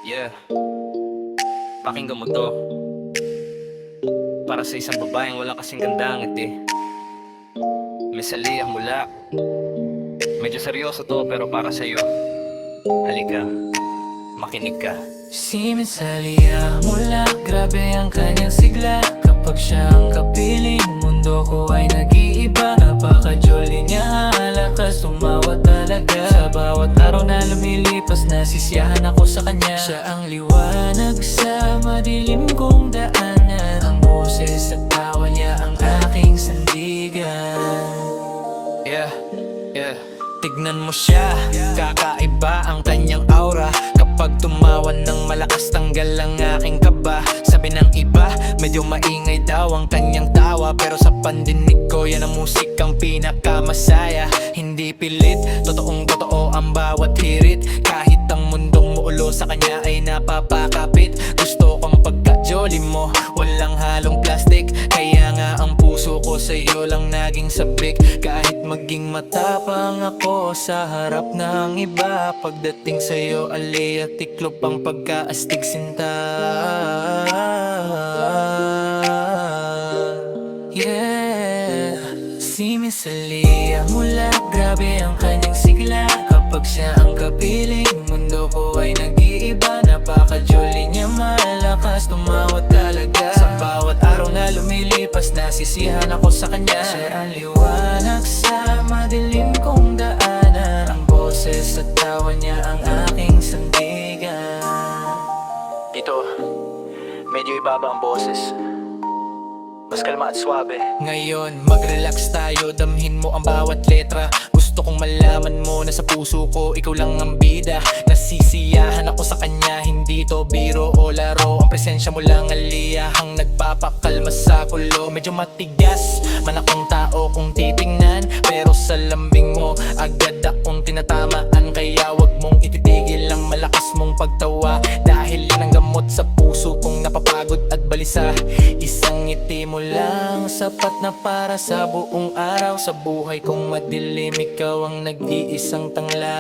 Yeah, pakinggan mo to. Para sa isang babaeng wala kasing ganda ang ngiti. Miss Aliyah Mula. Medyo seryoso to pero para sa'yo. Halika, makinig ka. Si Miss Aliyah Mula, grabe ang kanyang sigla. Kapag siya ang kapiling, mundo ko ay nag-iiba. Napaka-jolly niya, lakas tumawa talaga. Sa bawat araw na lumilipas, nasisiyahan ako sa kanya. Siya ang liwanag sa madilim kong daanan. Ang boses at tawa niya ang aking sandigan. Yeah, yeah. Tignan mo siya, kakaiba ang kanyang aura. Kapag tumawan ng malakas, tanggal ang aking kaba. Sabi ng iba, medyo maingay daw ang kanyang tawa, pero sa pandinig ko, yan ang musikang pinakamasaya. Hindi pilit, totoong totoo ang bawat hirit. Kahit ang mundong muulo sa kanya ay napapakapit. Gusto kong pagka-jolly mo, walang halong plastic. Kaya nga ang puso ko sa'yo lang naging sabik. Kahit maging matapang ako sa harap ng iba, pagdating sa'yo Aliyah, tiklop ang pagkaastig sinta. Yeah, si Miss Aliyah Mula, grabe ang kanyang sigla. Kapag siya ang kapiling, mundo ko ay nag-iiba. Napaka-jolly niya, malakas tumawa talaga. Sa bawat araw na lumilipas, nasisihan ako sa kanya. Siya ang liwanag sa madilim kong daanan. Ang boses at tawa niya ang aking sandigan. Ito, medyo ibaba ang boses. Mas kalma at swabe. Ngayon, mag-relax tayo, damhin mo ang bawat letra. Gusto kong malaman mo na sa puso ko, ikaw lang ang bida. Nasisiyahan ako sa kanya, hindi to biro o laro. Ang presensya mo lang Aliyah, ang nagpapakalma sa kulo. Medyo matigas, man akong tao kung titingnan, pero sa lambing mo, agad akong tinatamaan. Kaya wag mong ititigil ang malakas mong pagtawa, dahil yan ang gamot sa puso kong napapagod at balisa. Isang ngiti mo lang, sapat na para sa buong araw. Sa buhay kong madilim, ikaw ang nag-iisang tangla.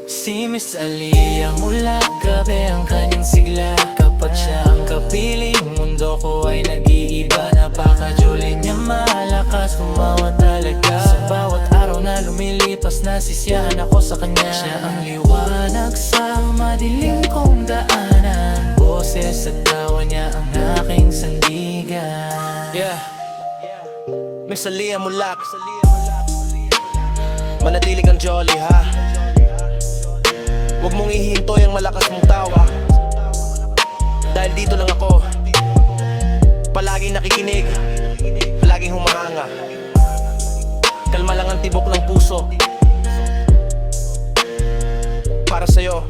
Si Miss Aliyah Mula, grabe ang kanyang sigla. Kapag siya ang kapiling, mundo ko ay nag-iiba. Napaka-jolly niya, malakas tumawa talaga. Sa bawat araw na lumilipas, nasisiyahan ako sa kanya. Siya ang liwanag sa madilim kong daanan. Boses at tawa niya ang aking sandigan. Yeah, Miss Aliyah Mula, manatili kang jolly ha. Huwag mong ihinto yung malakas mong tawa, dahil dito lang ako. Palaging nakikinig, palaging humahanga. Kalma lang ang tibok ng puso. Para sa'yo.